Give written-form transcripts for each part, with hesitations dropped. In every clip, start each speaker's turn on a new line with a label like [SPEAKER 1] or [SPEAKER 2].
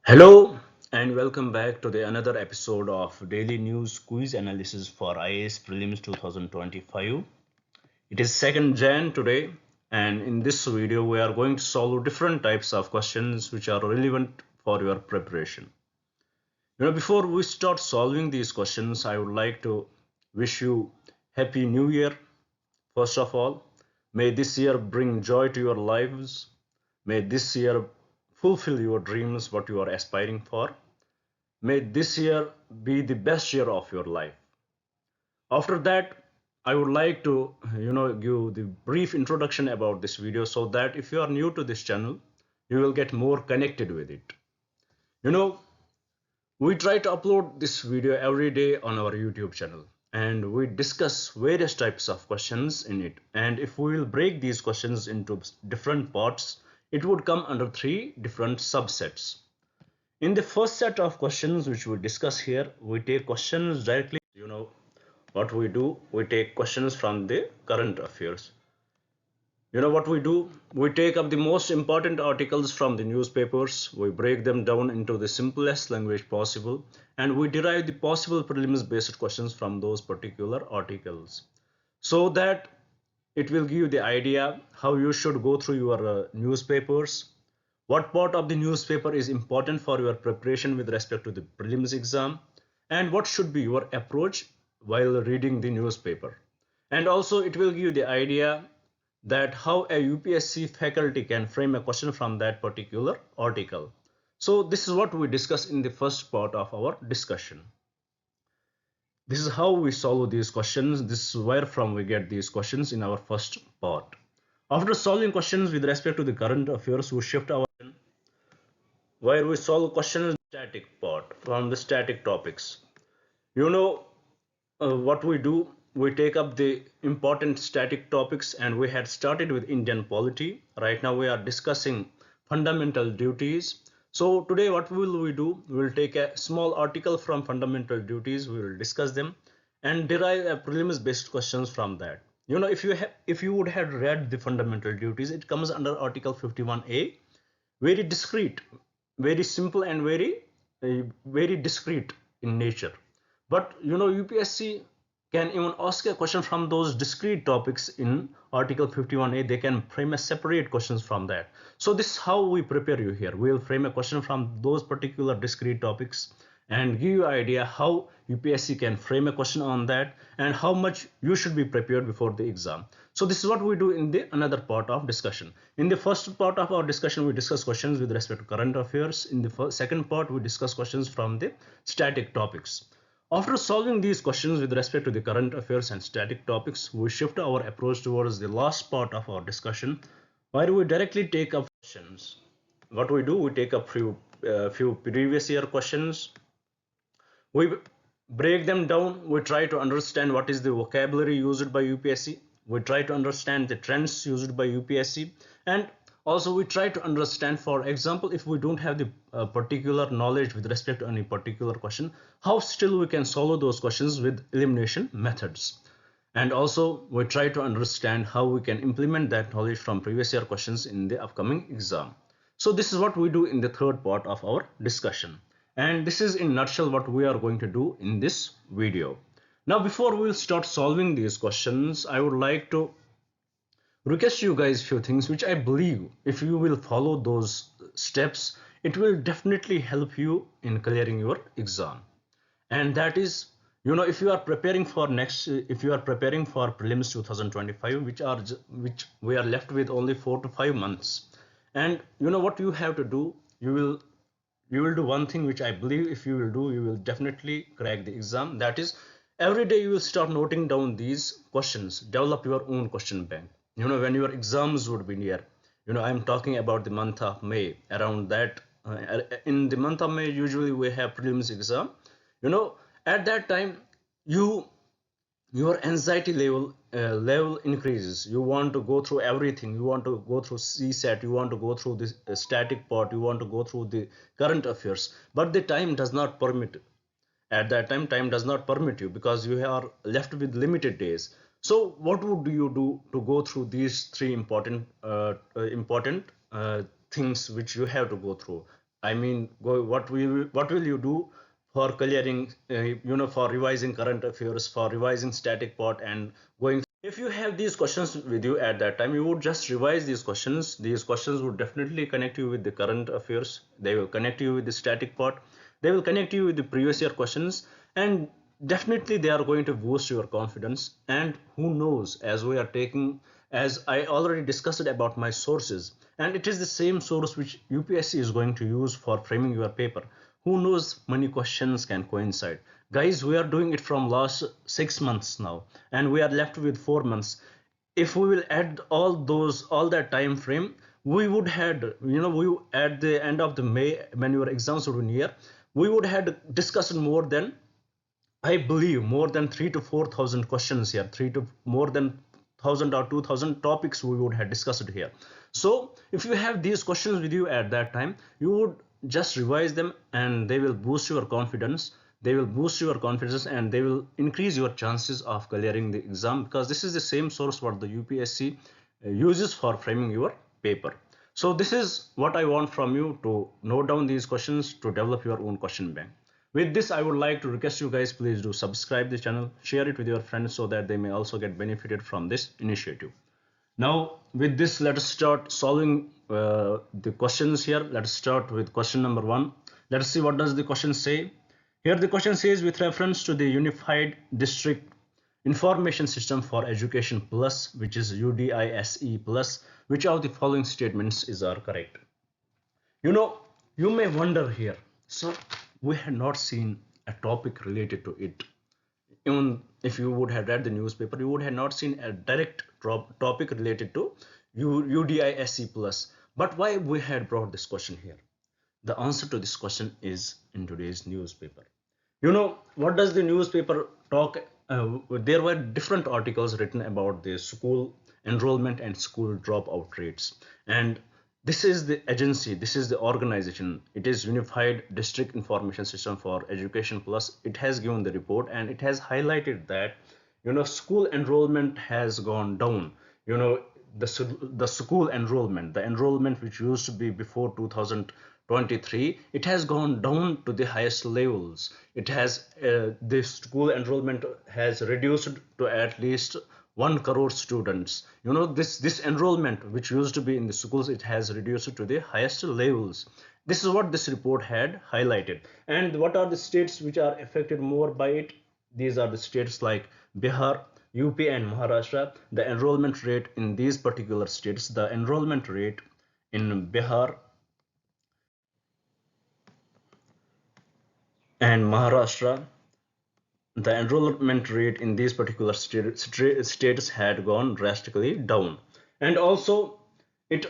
[SPEAKER 1] Hello and welcome back to the another episode of Daily News Quiz Analysis for IAS Prelims 2025. It is 2nd Jan today, and in this video we are going to solve different types of questions which are relevant for your preparation. Before we start solving these questions, I would like to wish you Happy New Year. First of all, may this year bring joy to your lives. May this year fulfill your dreams, what you are aspiring for. May this year be the best year of your life. After that, I would like to give the brief introduction about this video so that if you are new to this channel, you will get more connected with it. You know, we try to upload this video every day on our YouTube channel, and we discuss various types of questions in it. And if we will break these questions into different parts, it would come under 3 different subsets. In the first set of questions which we discuss here, we take questions directly. What we do, we take questions from the current affairs. What we do, we take up the most important articles from the newspapers, we break them down into the simplest language possible, and we derive the possible prelims based questions from those particular articles, so that it will give you the idea how you should go through your newspapers, what part of the newspaper is important for your preparation with respect to the prelims exam, and what should be your approach while reading the newspaper. And also it will give you the idea that how a UPSC faculty can frame a question from that particular article. So this is what we discuss in the first part of our discussion. This is how we solve these questions. This is where from we get these questions in our first part. After solving questions with respect to the current affairs, we shift our where we solve questions static part from the static topics. You know what we do? We take up the important static topics, and we had started with Indian polity. Right now we are discussing fundamental duties. So today what will we do? We will take a small article from fundamental duties, we will discuss them and derive a prelims based questions from that. If you would have read the fundamental duties, it comes under article 51A, very discrete, very simple, and very discrete in nature. But UPSC can even ask a question from those discrete topics in article 51A. They can frame a separate questions from that. So this is how we prepare you here. We will frame a question from those particular discrete topics and give you idea how UPSC can frame a question on that and how much you should be prepared before the exam. So this is what we do in the another part of discussion. In the first part of our discussion, we discuss questions with respect to current affairs. In the second part, we discuss questions from the static topics. After solving these questions with respect to the current affairs and static topics, we shift our approach towards the last part of our discussion, where we directly take up questions. What we do, we take up few previous year questions. We break them down. We try to understand what is the vocabulary used by UPSC. We try to understand the trends used by UPSC, and also we try to understand, for example, if we don't have the particular knowledge with respect to any particular question, how still we can solve those questions with elimination methods. And also we try to understand how we can implement that knowledge from previous year questions in the upcoming exam. So this is what we do in the third part of our discussion, and this is in nutshell what we are going to do in this video. Now before we will start solving these questions, I would like to request you guys few things which I believe if you will follow those steps, it will definitely help you in clearing your exam. And that is, if you are preparing for if you are preparing for prelims 2025, which we are left with only 4 to 5 months, and what you have to do, you will do one thing which I believe if you will do, you will definitely crack the exam. That is, every day you will start noting down these questions, develop your own question bank. When your exams would be near, I'm talking about the month of May, around that, in the month of May usually we have prelims exam. At that time, you your anxiety level increases. You want to go through everything. You want to go through CSAT, you want to go through this static part, you want to go through the current affairs, but the time does not permit. At that time does not permit you because you are left with limited days. So what would you do to go through these three important things which you have to go through? I mean, what will you do for clearing, for revising current affairs, for revising static part, and going. If you have these questions with you at that time, you would just revise these questions. These questions would definitely connect you with the current affairs. They will connect you with the static part. They will connect you with the previous year questions, and definitely they are going to boost your confidence. And who knows, as we are taking, as I already discussed about my sources, and it is the same source which UPSC is going to use for framing your paper. Who knows, many questions can coincide. Guys, we are doing it from last 6 months now, and we are left with 4 months. If we will add all that time frame, we would had, we at the end of the May, when your exams would be near, we would had discussed more than, I believe, more than 3 to 4 thousand questions here, three to more than 1,000 or 2,000 topics we would have discussed here. So if you have these questions with you at that time, you would just revise them, and they will boost your confidence. They will boost your confidence, and they will increase your chances of clearing the exam, because this is the same source what the UPSC uses for framing your paper. So this is what I want from you, to note down these questions to develop your own question bank. With this, I would like to request you guys, please do subscribe the channel, share it with your friends so that they may also get benefited from this initiative. Now, with this, let us start solving the questions here. Let's start with question number 1. Let's see what does the question say. Here the question says, with reference to the Unified District Information System for Education Plus, which is UDISE Plus, which of the following statements are correct? You may wonder here, so we had not seen a topic related to it. Even if you would have read the newspaper, you would have not seen a direct topic related to UDISE Plus. But why we had brought this question here? The answer to this question is in today's newspaper. What does the newspaper talk? There were different articles written about the school enrollment and school dropout rates. And this is the agency, this is the organization. It is Unified District Information System for Education Plus. It has given the report, and it has highlighted that school enrollment has gone down. The school enrollment, the enrollment which used to be before 2023, it has gone down to the highest levels. It has the school enrollment has reduced to at least 1 crore students. This enrollment which used to be in the schools, it has reduced to the highest levels. This is what this report had highlighted. And what are the states which are affected more by it? These are the states like Bihar, UP, and Maharashtra. The enrollment rate in these particular states, the enrollment rate in Bihar and Maharashtra, the enrollment rate in these particular states had gone drastically down. And also, it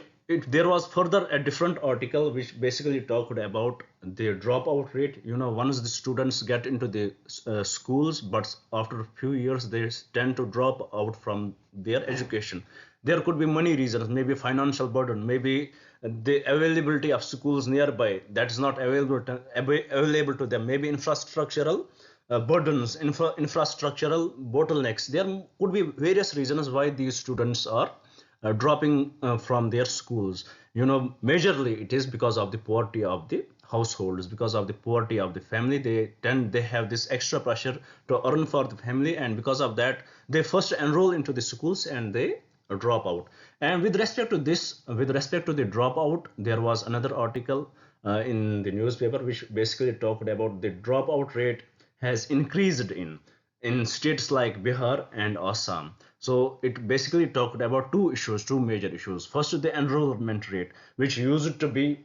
[SPEAKER 1] there was further a different article which basically talked about the dropout rate. Once the students get into the schools, but after a few years they tend to drop out from their education. There could be many reasons, maybe financial burden, maybe the availability of schools nearby that is not available to them, maybe infrastructural burdens, infrastructural bottlenecks. There could be various reasons why these students are dropping from their schools. Majorly it is because of the poverty of the households, because of the poverty of the family. They have this extra pressure to earn for the family, and because of that they first enroll into the schools and they drop out. And with respect to the dropout, there was another article in the newspaper which basically talked about the dropout rate has increased in states like Bihar and Assam. So it basically talked about two major issues. First, the enrollment rate, which used to be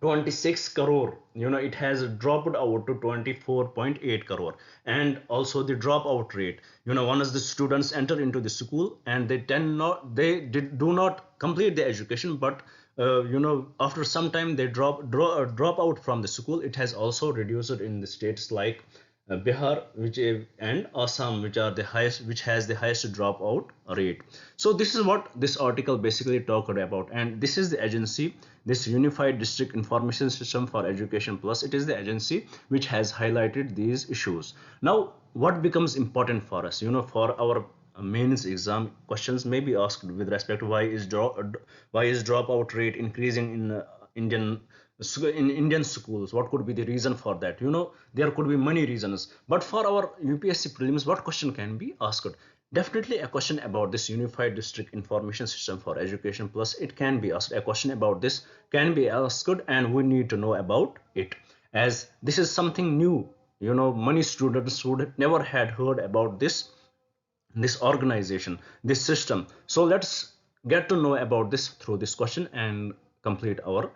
[SPEAKER 1] 26 crore, it has dropped out to 24.8 crore. And also the dropout rate, once the students enter into the school and do not complete the education, but after some time they drop out from the school. It has also reduced in the states like Bihar, and Assam, which has the highest dropout rate. So this is what this article basically talked about, and this is the agency, this Unified District Information System for Education Plus. It is the agency which has highlighted these issues. Now, what becomes important for us? For our mains exam, questions may be asked with respect to why is dropout rate increasing in Indian in Indian schools. What could be the reason for that? There could be many reasons. But for our UPSC prelims, what question can be asked? Definitely a question about this Unified District Information System for Education Plus. It can be asked. A question about this can be asked, and we need to know about it, as this is something new. Many students would never had heard about this organization, this system. So let's get to know about this through this question and complete our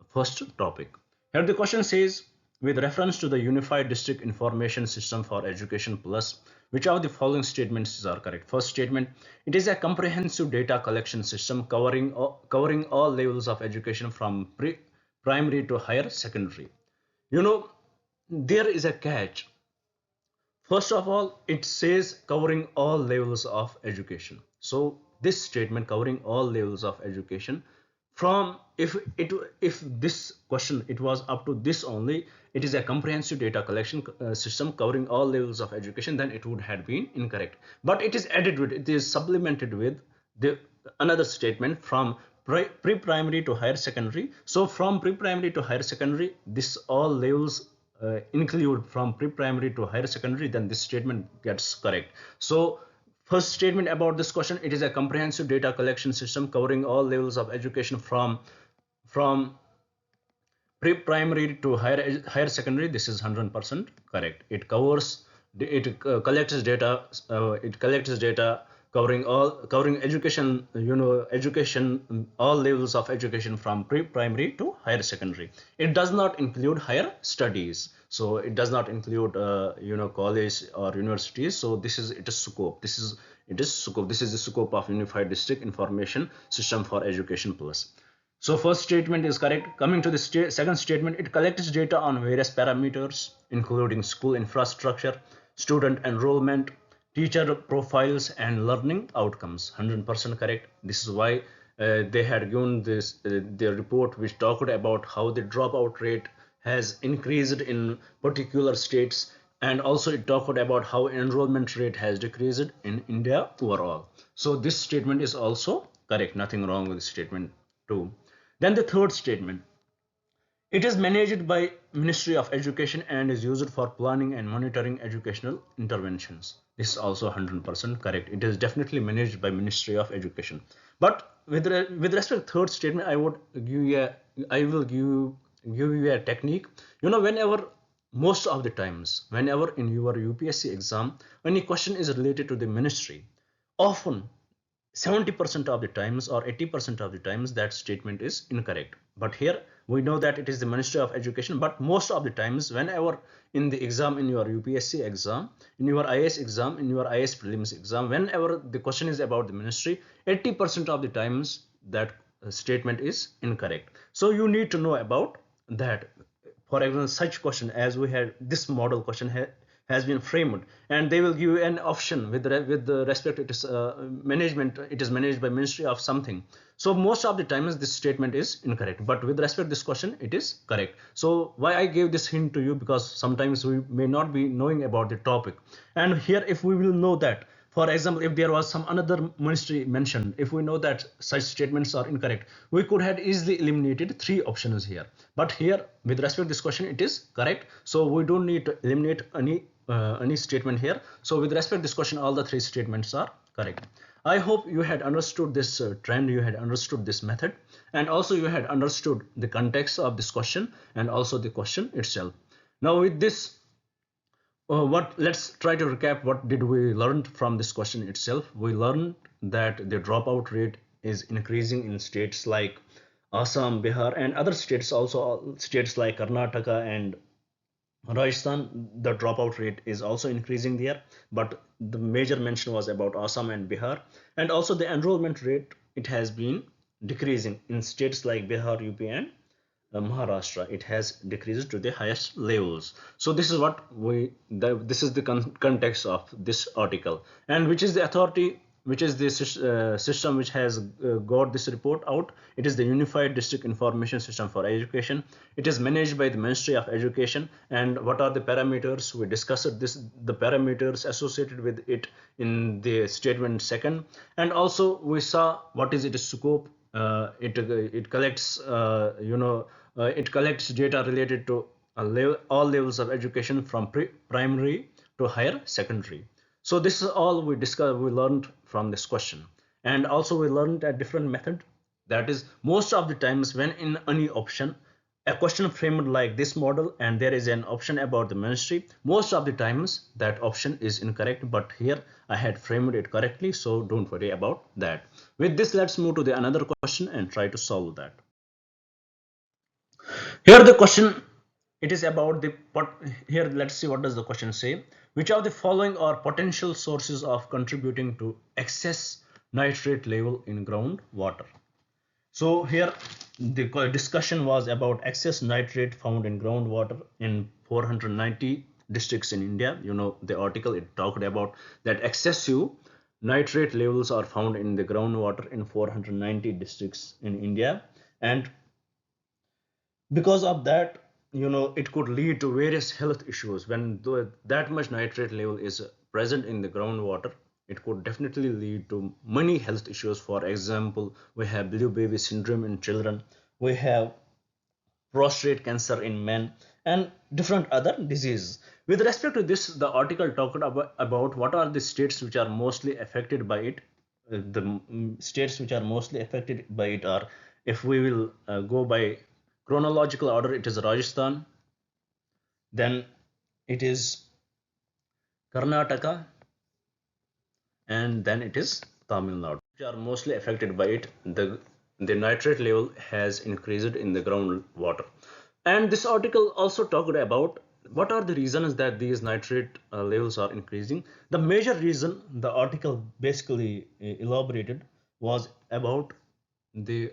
[SPEAKER 1] first topic. Here the question says, with reference to the Unified District Information System for Education Plus, which of the following statements are correct? First statement, it is a comprehensive data collection system covering all levels of education from primary to higher secondary. There is a catch. First of all, it says covering all levels of education. So this statement, covering all levels of education, from if this question it was up to this only, it is a comprehensive data collection system covering all levels of education, then it would have been incorrect. But it is added with, it is supplemented with the another statement, from pre-primary to higher secondary. So from pre-primary to higher secondary, this all levels include from pre-primary to higher secondary, then this statement gets correct. So first statement about this question, it is a comprehensive data collection system covering all levels of education from pre-primary to higher secondary. This is 100% correct. It covers, it collects data, covering education, education, all levels of education from pre-primary to higher secondary. It does not include higher studies, so it does not include college or universities. So this is, it is scope, this is the scope of Unified District Information System for Education Plus. So first statement is correct. Coming to the second statement, it collects data on various parameters including school infrastructure, student enrollment, teacher profiles, and learning outcomes. 100% correct. This is why they had given this their report, which talked about how the dropout rate has increased in particular states, and also it talked about how enrollment rate has decreased in India overall. So this statement is also correct. Nothing wrong with the statement too. Then the third statement, it is managed by Ministry of Education and is used for planning and monitoring educational interventions. This is also 100% correct. It is definitely managed by Ministry of Education. But with respect to third statement, I will give you a technique. Whenever, most of the times, whenever in your UPSC exam, when a question is related to the ministry, often 70% of the times or 80% of the times that statement is incorrect. But here we know that it is the Ministry of Education, but most of the times, whenever in the exam, in your UPSC exam, in your IS exam, in your IS prelims exam, whenever the question is about the ministry, 80% of the times that statement is incorrect. So you need to know about that. For example, such question as we had, this model question has been framed, and they will give you an option with the respect to its management. It is managed by Ministry of something. So most of the times this statement is incorrect, but with respect to this question, it is correct. So why I gave this hint to you, because sometimes we may not be knowing about the topic, and here if we will know that, for example, if there was some another ministry mentioned, if we know that such statements are incorrect, we could have easily eliminated three options here. But here, with respect to this question, it is correct. So we don't need to eliminate any statement here. So with respect to this question, all the three statements are correct. I hope you had understood this trend, you had understood this method, and also you had understood the context of this question and also the question itself. Now with this, let's try to recap. What did we learn from this question itself? We learned that the dropout rate is increasing in states like Assam, Bihar, and other states, also states like Karnataka and Rajasthan. The dropout rate is also increasing there, but the major mention was about Assam and Bihar. And also the enrollment rate, it has been decreasing in states like Bihar, UP, and Maharashtra. It has decreased to the highest levels. So this is what this is the context of this article, and which is the authority, which is the system which has got this report out. It is the Unified District Information System for Education. It is managed by the Ministry of Education. And what are the parameters? We discussed the parameters associated with it in the statement second, and also we saw what is its scope. It collects it collects data related to all levels of education from primary to higher secondary. So this is all we learned from this question. And also we learned a different method. That is, most of the times when in any option, a question framed like this model and there is an option about the ministry, most of the times that option is incorrect, but here I had framed it correctly, so don't worry about that. With this, let's move to the another question and try to solve that. Here the question, it is about the here let's see what does the question say. Which of the following are potential sources of contributing to excess nitrate level in groundwater? So here the discussion was about excess nitrate found in groundwater in 490 districts in India. You know, the article, it talked about that excessive nitrate levels are found in the groundwater in 490 districts in India, and because of that, you know, it could lead to various health issues. When that much nitrate level is present in the groundwater, it could definitely lead to many health issues. For example, we have blue baby syndrome in children, we have prostate cancer in men, and different other diseases. With respect to this, the article talked about what are the states which are mostly affected by it. The states which are mostly affected by it are, if we will go by chronological order, it is Rajasthan, then it is Karnataka, and then it is Tamil Nadu, which are mostly affected by it. The nitrate level has increased in the groundwater. And this article also talked about what are the reasons that these nitrate levels are increasing. The major reason the article basically elaborated was about the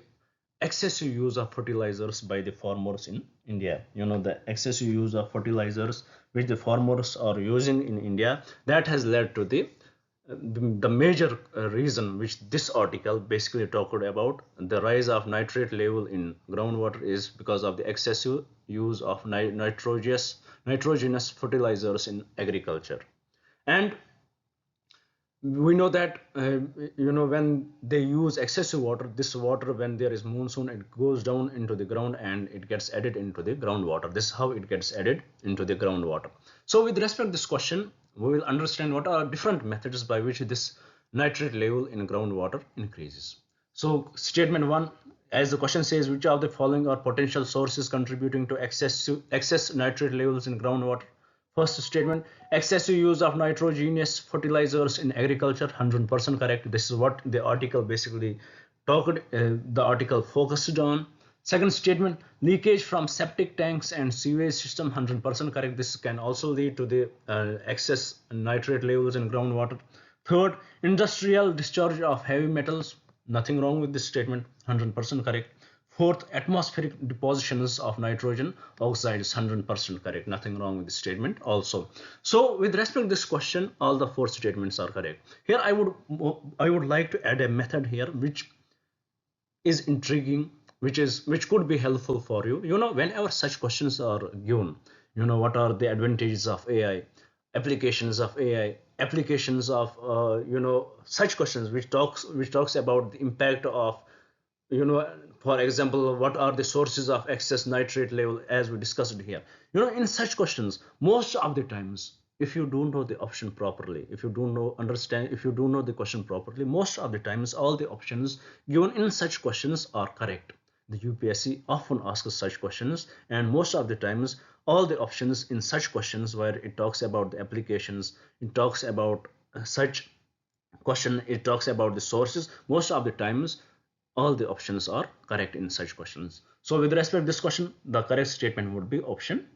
[SPEAKER 1] excessive use of fertilizers by the farmers in India. You know, the excessive use of fertilizers which the farmers are using in India, that has led to the major reason which this article basically talked about. The rise of nitrate level in groundwater is because of the excessive use of nitrogenous fertilizers in agriculture. And we know that you know, when they use excessive water, this water, when there is monsoon, it goes down into the ground and it gets added into the groundwater. This is how it gets added into the groundwater. So with respect to this question, we will understand what are different methods by which this nitrate level in groundwater increases. So statement 1, as the question says, which of the following are potential sources contributing to excess nitrate levels in groundwater? First statement, excessive use of nitrogenous fertilizers in agriculture, 100% correct. This is what the article basically talked, the article focused on. Second statement, leakage from septic tanks and sewage system, 100% correct. This can also lead to the excess nitrate levels in groundwater. Third, industrial discharge of heavy metals, nothing wrong with this statement, 100% correct. Fourth, atmospheric depositions of nitrogen oxides, 100% correct. Nothing wrong with this statement also. So with respect to this question, all the four statements are correct. Here I would like to add a method here which is intriguing, which could be helpful for you. You know, whenever such questions are given, you know, what are the advantages of AI, applications of AI, applications of you know, such questions which talks about the impact of, you know, for example, what are the sources of excess nitrate level, as we discussed here. You know, in such questions, most of the times, if you don't know the option properly, if you don't know understand if you don't know the question properly, most of the times all the options given in such questions are correct. The UPSC often asks such questions, and most of the times all the options in such questions where it talks about the applications, it talks about such question, it talks about the sources, most of the times all the options are correct in such questions. So with respect to this question, the correct statement would be option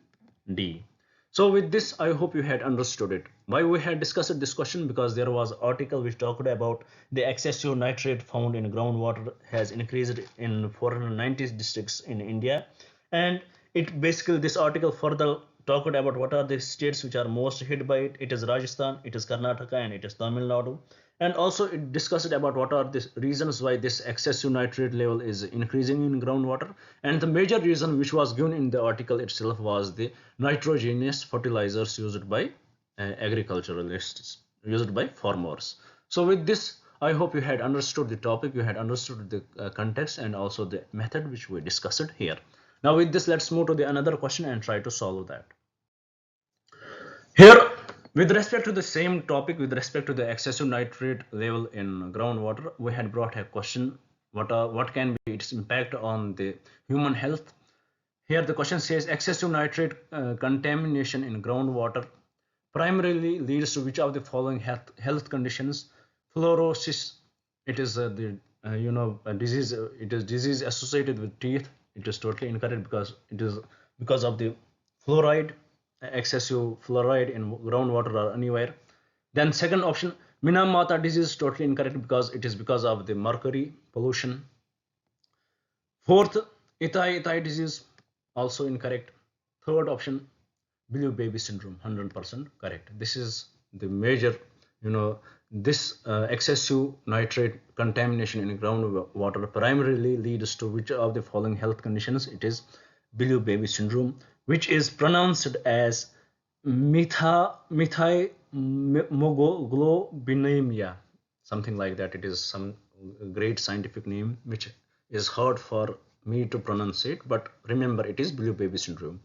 [SPEAKER 1] D. So with this, I hope you had understood it. Why we had discussed this question? Because there was an article which talked about the excessive nitrate found in groundwater has increased in 490 districts in India. And it basically, this article further talked about what are the states which are most hit by it. It is Rajasthan, it is Karnataka, and it is Tamil Nadu. And also it discussed about what are the reasons why this excessive nitrate level is increasing in groundwater. And the major reason which was given in the article itself was the nitrogenous fertilizers used by agriculturalists, used by farmers. So with this, I hope you had understood the topic, you had understood the context, and also the method which we discussed here. Now with this, let's move to the another question and try to solve that. Here, with respect to the same topic, with respect to the excessive nitrate level in groundwater, we had brought a question: what can be its impact on the human health? Here, the question says excessive nitrate contamination in groundwater primarily leads to which of the following health conditions? Fluorosis. It is the a disease. It is disease associated with teeth. It is totally incorrect because it is because of the fluoride. Excessive fluoride in groundwater or anywhere. Then second option, Minamata disease, totally incorrect because it is because of the mercury pollution. Fourth, Itai disease, also incorrect. Third option, blue baby syndrome, 100% correct. This is the major, this excessive nitrate contamination in groundwater primarily leads to which of the following health conditions? It is blue baby syndrome, which is pronounced as methylmoglobinemia, something like that. It is some great scientific name which is hard for me to pronounce it, but remember it is blue baby syndrome.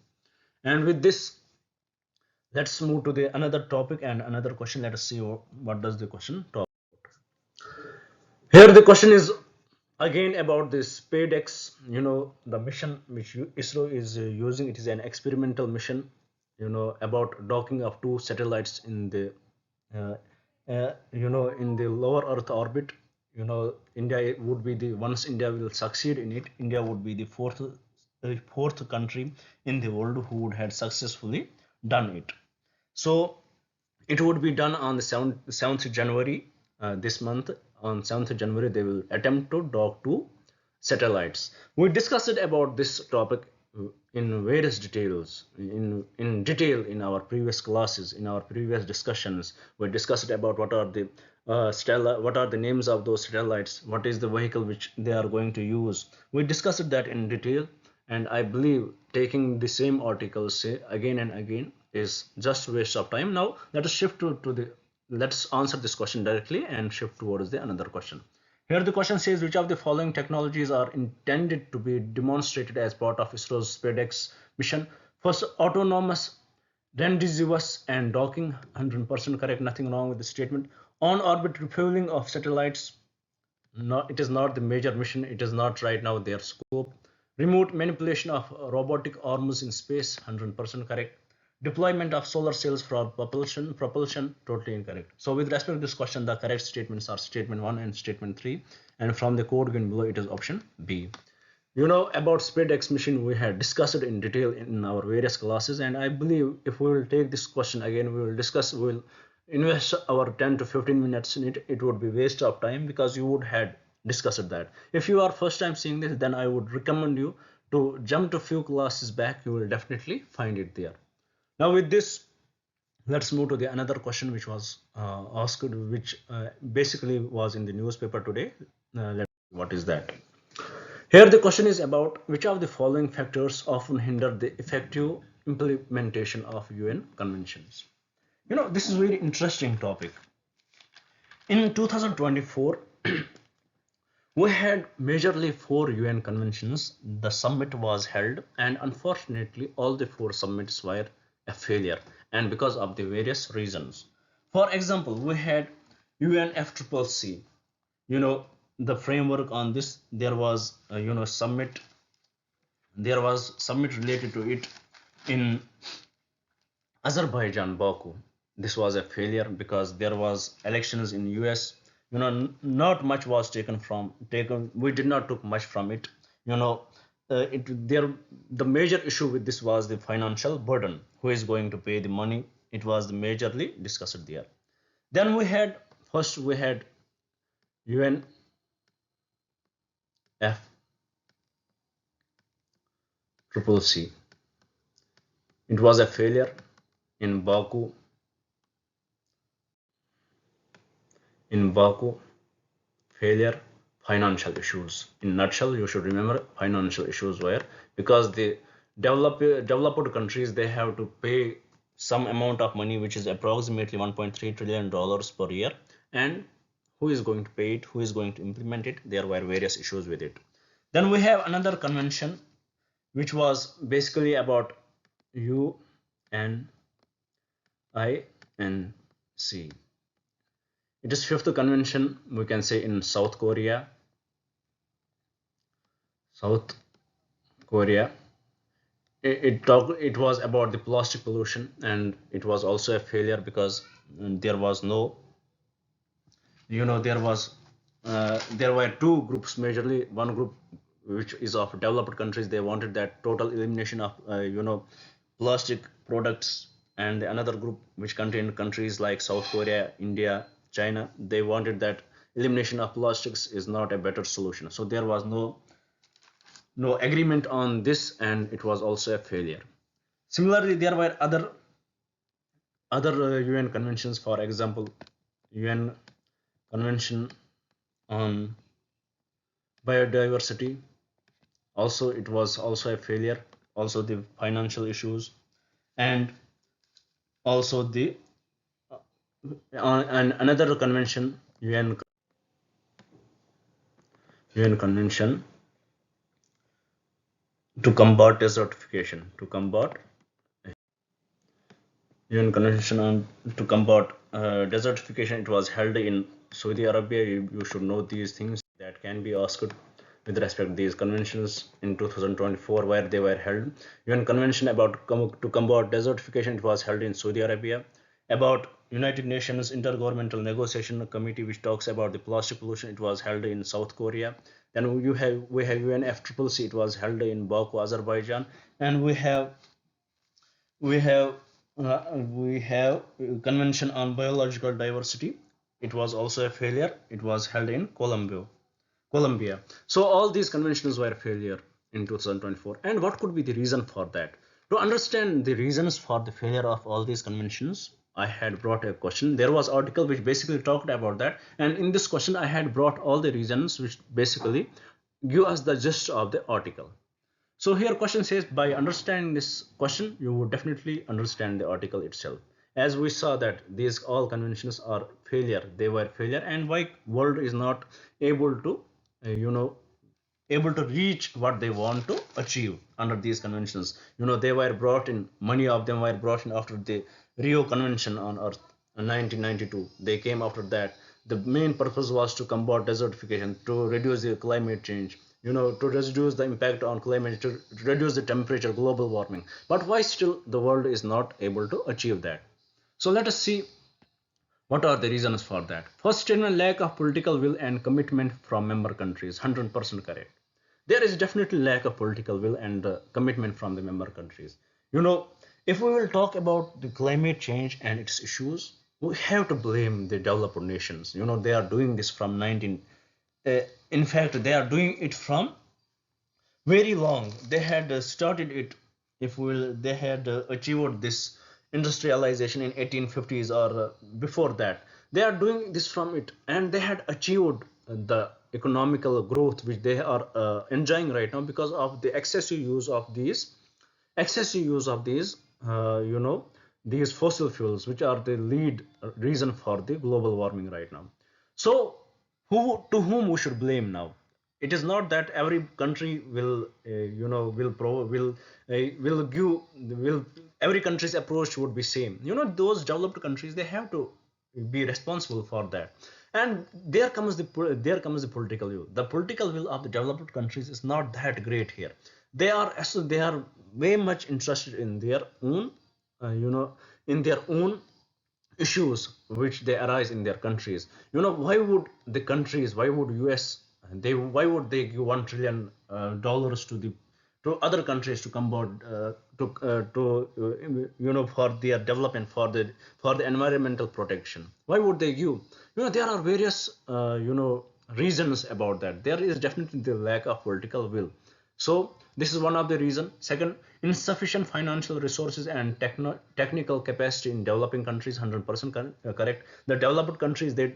[SPEAKER 1] And with this, let's move to the another topic and another question. Let us see what does the question talk. Here the question is again about the SPADEX, the mission which ISRO is using. It is an experimental mission, about docking of two satellites in the, in the lower Earth orbit. India would be the, once India will succeed in it, India would be the fourth country in the world who would have successfully done it. So it would be done on the 7th January this month. On 7th January, they will attempt to dock two satellites. We discussed about this topic in various details, in detail in our previous classes, in our previous discussions. We discussed about what are the what are the names of those satellites, what is the vehicle which they are going to use. We discussed that in detail, and I believe taking the same articles say again and again is just waste of time. Now let us shift to the, let's answer this question directly and shift towards the another question. Here the question says which of the following technologies are intended to be demonstrated as part of ISRO's SPADEX mission? First, autonomous rendezvous and docking, 100% correct, nothing wrong with the statement. On orbit refueling of satellites, no, it is not the major mission, it is not right now their scope. Remote manipulation of robotic arms in space, 100% correct. Deployment of solar cells for propulsion, totally incorrect. So with respect to this question, the correct statements are statement 1 and statement 3, and from the code given below it is option B. About SpaceX mission we had discussed it in detail in our various classes, and I believe if we will take this question again, we will invest our 10 to 15 minutes in it. It would be waste of time because you would had discussed that. If you are first time seeing this, then I would recommend you to jump to few classes back. You will definitely find it there. Now with this, let's move to the another question which was asked, which basically was in the newspaper today. What is that? Here the question is about which of the following factors often hinder the effective implementation of UN conventions. This is a very interesting topic. In 2024, we had majorly 4 UN conventions. The summit was held, and unfortunately, all the 4 summits were a failure, and because of the various reasons. For example, we had UNFCCC. The framework on this. There was summit. There was summit related to it in Azerbaijan, Baku. This was a failure because there was elections in US. Not much was taken. We did not took much from it. The major issue with this was the financial burden. Who is going to pay the money? It was majorly discussed there. Then we had UNFCCC. It was a failure in Baku. Failure, financial issues. In nutshell, you should remember financial issues were because the developed countries, they have to pay some amount of money which is approximately $1.3 trillion per year, and who is going to pay it, who is going to implement it? There were various issues with it. Then we have another convention which was basically about UNINC. It is fifth convention, we can say, in South Korea. It was about the plastic pollution, and it was also a failure because there was no, there were two groups majorly. One group which is of developed countries, they wanted that total elimination of plastic products, and another group which contained countries like South Korea, India, China, they wanted that elimination of plastics is not a better solution. So there was no agreement on this, and it was also a failure. Similarly, there were other UN conventions. For example, UN Convention on Biodiversity. Also, it was also a failure. Also, the financial issues, and also the and another convention, UN Convention to combat desertification. UN Convention on to combat desertification. It was held in Saudi Arabia. You should know these things that can be asked with respect to these conventions in 2024, where they were held. UN Convention about to combat desertification, it was held in Saudi Arabia. About United Nations Intergovernmental Negotiation Committee, which talks about the plastic pollution, it was held in South Korea. Then we have UNFCCC, it was held in Baku, Azerbaijan, and we have we have Convention on Biological Diversity. It was also a failure. It was held in Colombia. So all these conventions were a failure in 2024. And what could be the reason for that? To understand the reasons for the failure of all these conventions, I had brought a question. There was article which basically talked about that, and in this question I had brought all the reasons which basically give us the gist of the article. So here question says, by understanding this question, you would definitely understand the article itself. As we saw that these all conventions are failure, they were failure, and why world is not able to, able to reach what they want to achieve under these conventions. They were brought in, many of them were brought in after the Rio Convention on Earth in 1992. They came after that. The main purpose was to combat desertification, to reduce the climate change, to reduce the impact on climate, to reduce the temperature, global warming. But why still the world is not able to achieve that? So let us see what are the reasons for that. First, in a lack of political will and commitment from member countries. 100% correct. There is definitely lack of political will and commitment from the member countries. If we will talk about the climate change and its issues, we have to blame the developed nations. They are doing this from in fact, they are doing it from very long. They had started it, if we will, they had achieved this industrialization in 1850s or before that. They are doing this from it, and they had achieved the economical growth which they are enjoying right now because of the excessive use of these these fossil fuels, which are the lead reason for the global warming right now. So to whom we should blame now? It is not that every country will will every country's approach would be same. Those developed countries, they have to be responsible for that. And there comes the political will. The political will of the developed countries is not that great here. They are way much interested in their own in their own issues which they arise in their countries. Why would US, why would they give $1 trillion to other countries to combat for their development, for the environmental protection? Why would they give? There are various reasons about that. There is definitely the lack of political will. So this is one of the reason. Second, insufficient financial resources and technical capacity in developing countries. 100% correct. The developing countries, they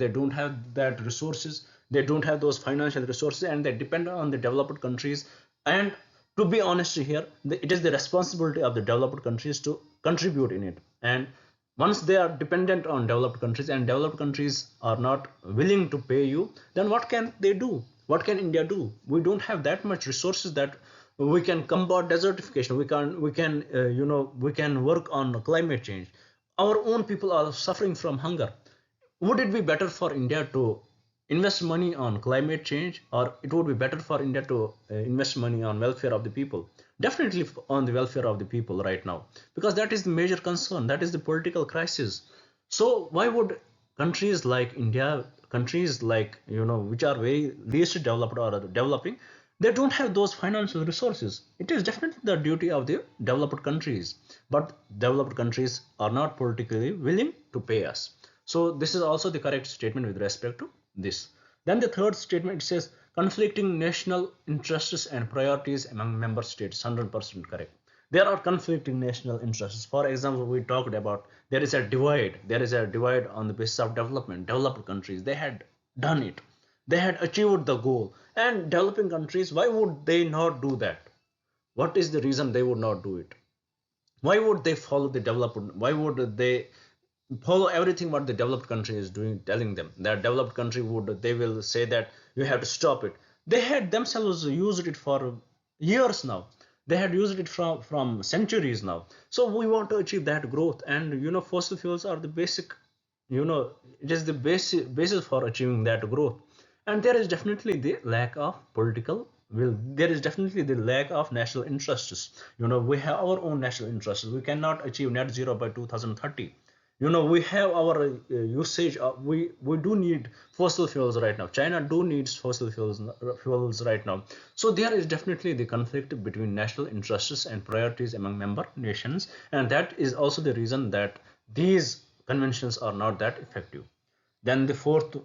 [SPEAKER 1] don't have that resources. They don't have those financial resources, and they depend on the developed countries. And to be honest here, it is the responsibility of the developed countries to contribute in it. And once they are dependent on developed countries, and developed countries are not willing to pay you, then what can they do? What can India do? We don't have that much resources that we can combat desertification, we can work on climate change. Our own people are suffering from hunger. Would it be better for India to invest money on climate change, or it would be better for India to invest money on welfare of the people? Definitely on the welfare of the people right now, because that is the major concern, that is the political crisis. So why would countries like India, countries like, which are very least developed or developing, they don't have those financial resources? It is definitely the duty of the developed countries, but developed countries are not politically willing to pay us. So this is also the correct statement with respect to this. Then the third statement, it says conflicting national interests and priorities among member states. 100% correct. There are conflicting national interests. For example, we talked about there is a divide. There is a divide on the basis of development. Developed countries, they had done it. They had achieved the goal. And developing countries, why would they not do that? What is the reason they would not do it? Why would they follow the development? Why would they follow everything what the developed country is doing, telling them? That developed country would, they will say that you have to stop it. They had themselves used it for years now. They had used it from centuries now. So we want to achieve that growth, and fossil fuels are the basic, it is the basis for achieving that growth. And there is definitely the lack of political will, there is definitely the lack of national interests. We have our own national interests. We cannot achieve net zero by 2030. We have our usage of, we do need fossil fuels right now. China do needs fossil fuels right now. So there is definitely the conflict between national interests and priorities among member nations, and that is also the reason that these conventions are not that effective. Then the fourth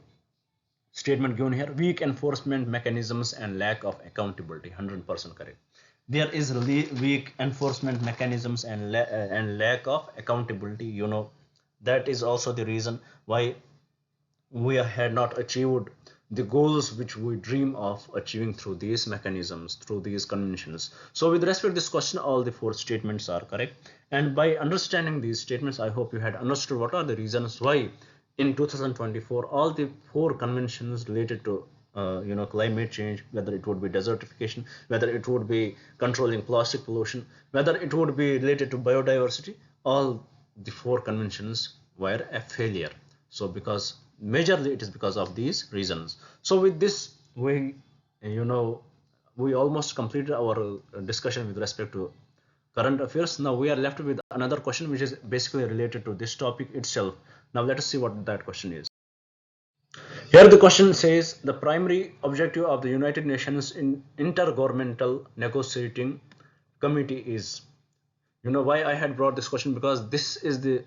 [SPEAKER 1] statement given here, weak enforcement mechanisms and lack of accountability. 100% correct. There is really weak enforcement mechanisms and lack of accountability. That is also the reason why we had not achieved the goals which we dream of achieving through these mechanisms, through these conventions. So with respect to this question, all the four statements are correct. And by understanding these statements, I hope you had understood what are the reasons why in 2024 all the four conventions related to climate change, whether it would be desertification, whether it would be controlling plastic pollution, whether it would be related to biodiversity, all the four conventions were a failure. So because majorly it is because of these reasons. So with this, you know we almost completed our discussion with respect to current affairs. Now we are left with another question which is basically related to this topic itself. Now let us see what that question is. Here the question says the primary objective of the United Nations in Intergovernmental Negotiating Committee is, why I had brought this question, because this is the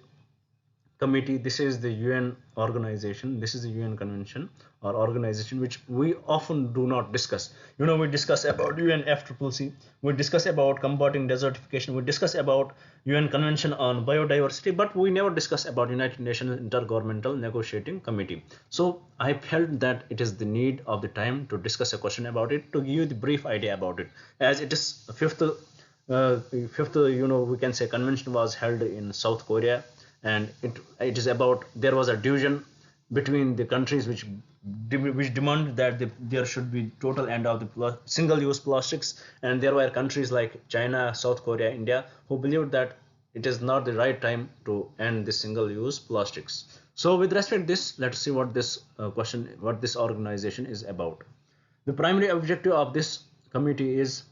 [SPEAKER 1] committee, this is the UN organization, this is the UN convention or organization which we often do not discuss. We discuss about UNFCCC, we discuss about combating desertification, we discuss about UN convention on biodiversity, but we never discuss about United Nations Intergovernmental Negotiating Committee. So I felt that it is the need of the time to discuss a question about it, to give you the brief idea about it, as it is fifth we can say convention was held in South Korea, and it is about, there was a division between the countries which demand that there should be total end of the single-use plastics, and there were countries like China, South Korea, India who believed that it is not the right time to end the single-use plastics. So with respect to this, let's see what this what this organization is about. The primary objective of this committee is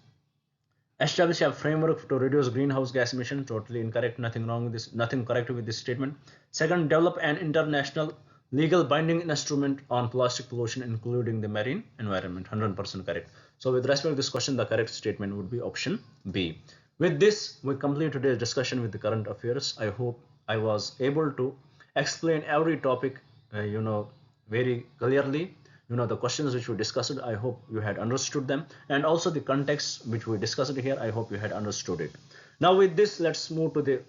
[SPEAKER 1] establish a framework to reduce greenhouse gas emission. Totally incorrect. Nothing wrong with this. Nothing correct with this statement. Second, develop an international legal binding instrument on plastic pollution, including the marine environment. 100% correct. So with respect to this question, the correct statement would be option B. With this, we complete today's discussion with the current affairs. I hope I was able to explain every topic, very clearly. The questions which we discussed, I hope you had understood them, and also the context which we discussed here, I hope you had understood it. Now with this, let's move to the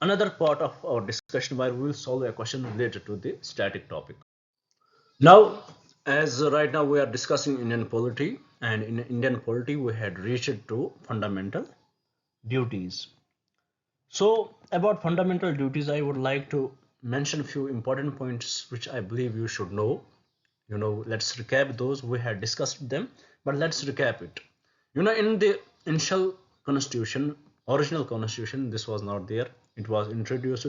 [SPEAKER 1] another part of our discussion where we will solve a question related to the static topic. Now, as right now we are discussing Indian polity, and in Indian polity we had reached to fundamental duties. So about fundamental duties, I would like to mention a few important points which I believe you should know. Let's recap those. We had discussed them, but let's recap it. In the initial constitution, original constitution, this was not there. It was introduced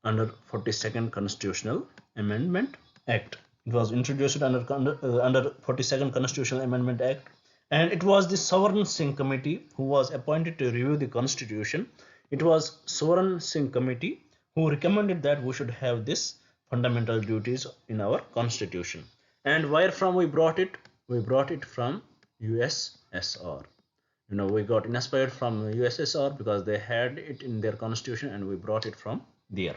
[SPEAKER 1] under 42nd Constitutional Amendment Act. It was introduced under 42nd Constitutional Amendment Act, and it was the Sovereign Singh Committee who was appointed to review the Constitution. It was Sovereign Singh Committee who recommended that we should have this fundamental duties in our Constitution. And where from we brought it? We brought it from USSR. We got inspired from USSR because they had it in their constitution, and we brought it from there.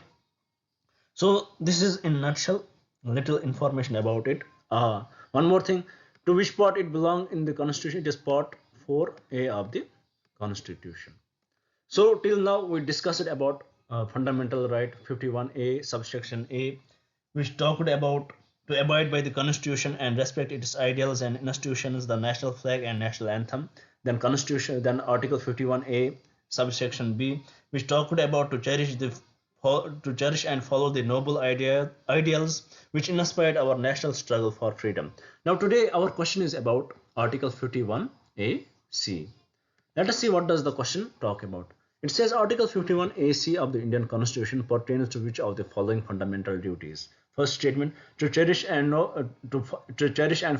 [SPEAKER 1] So this is in nutshell little information about it. One more thing, to which part it belongs in the constitution? It is part 4A of the constitution. So till now we discussed about fundamental right 51A subsection A, which talked about to abide by the constitution and respect its ideals and institutions, the national flag and national anthem. Then constitution, then article 51A subsection B, which talked about to cherish and follow the noble ideals which inspired our national struggle for freedom. Now today our question is about article 51AC. Let us see what does the question talk about. It says article 51AC of the Indian Constitution pertains to which of the following fundamental duties? First statement, to cherish and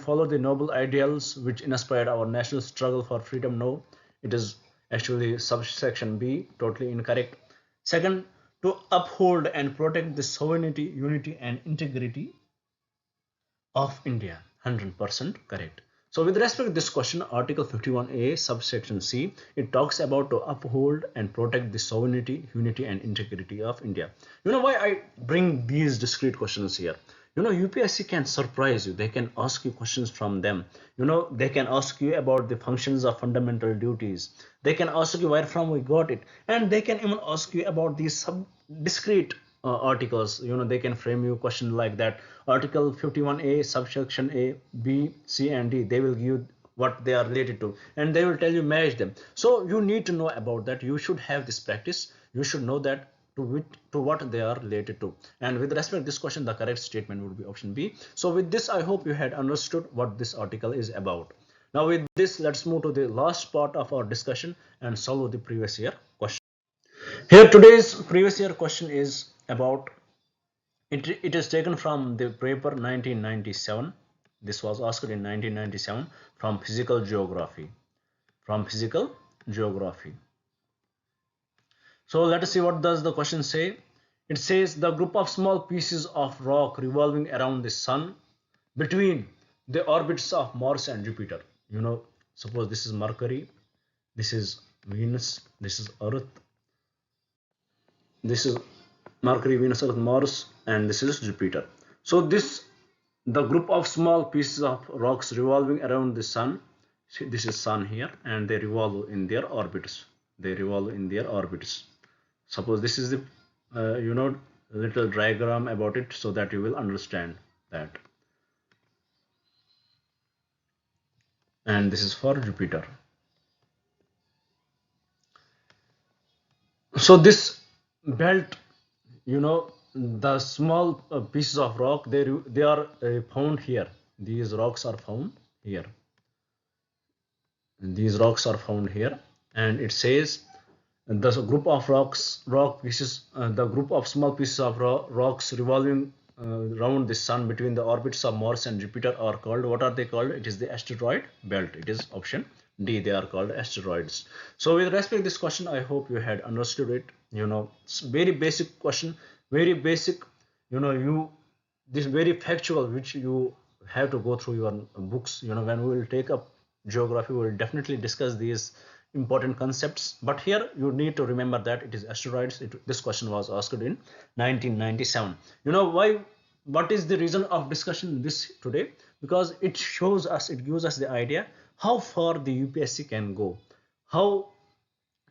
[SPEAKER 1] follow the noble ideals which inspired our national struggle for freedom. No, it is actually subsection B, totally incorrect. Second, to uphold and protect the sovereignty, unity and integrity of India. 100% correct. So with respect to this question, article 51A subsection C, it talks about to uphold and protect the sovereignty, unity and integrity of India. Why I bring these discrete questions here? UPSC can surprise you. They can ask you questions from them. They can ask you about the functions of fundamental duties. They can ask you where from we got it, and they can even ask you about these discrete articles. They can frame you question like that. Article 51A subsection A, B, C and D, they will give you what they are related to, and they will tell you match them. So you need to know about that. You should have this practice. You should know that to what they are related to. And with respect to this question, the correct statement would be option B. So with this, I hope you had understood what this article is about. Now with this, let's move to the last part of our discussion and solve the previous year question. Here today's previous year question is about it is taken from the paper 1997. This was asked in 1997 from physical geography. So let us see what does the question say. It says the group of small pieces of rock revolving around the sun between the orbits of Mars and Jupiter. Suppose this is Mercury, this is Venus, this is Earth, this is Mercury, Venus, Earth, Mars, and this is Jupiter. So the group of small pieces of rocks revolving around the sun. This is sun here, and they revolve in their orbits. Suppose this is the little diagram about it, so that you will understand that. And this is for Jupiter. So this belt, the small pieces of rock, they are found here. These rocks are found here. And it says the group of the group of small pieces of rocks revolving around the sun between the orbits of Mars and Jupiter are called, what are they called? It is the asteroid belt. It is option D, they are called asteroids. So with respect to this question, I hope you had understood it. It's very basic question, very basic, this very factual, which you have to go through your books. When we will take up geography, we will definitely discuss these important concepts, but here you need to remember that it is asteroids. This question was asked in 1997. What is the reason of discussion this today? Because it gives us the idea how far the UPSC can go,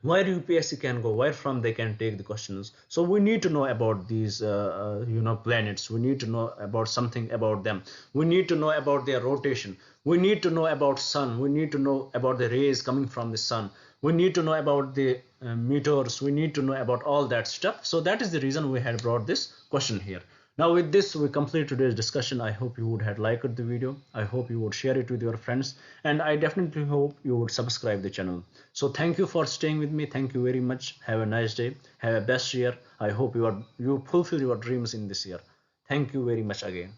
[SPEAKER 1] where UPSC can go, where from they can take the questions. So we need to know about these planets. We need to know about something about them. We need to know about their rotation. We need to know about sun. We need to know about the rays coming from the sun. We need to know about the meteors. We need to know about all that stuff. So that is the reason we had brought this question here. Now with this, we complete today's discussion. I hope you would have liked the video. I hope you would share it with your friends, and I definitely hope you would subscribe the channel. So thank you for staying with me. Thank you very much. Have a nice day. Have a best year. I hope you fulfill your dreams in this year. Thank you very much again.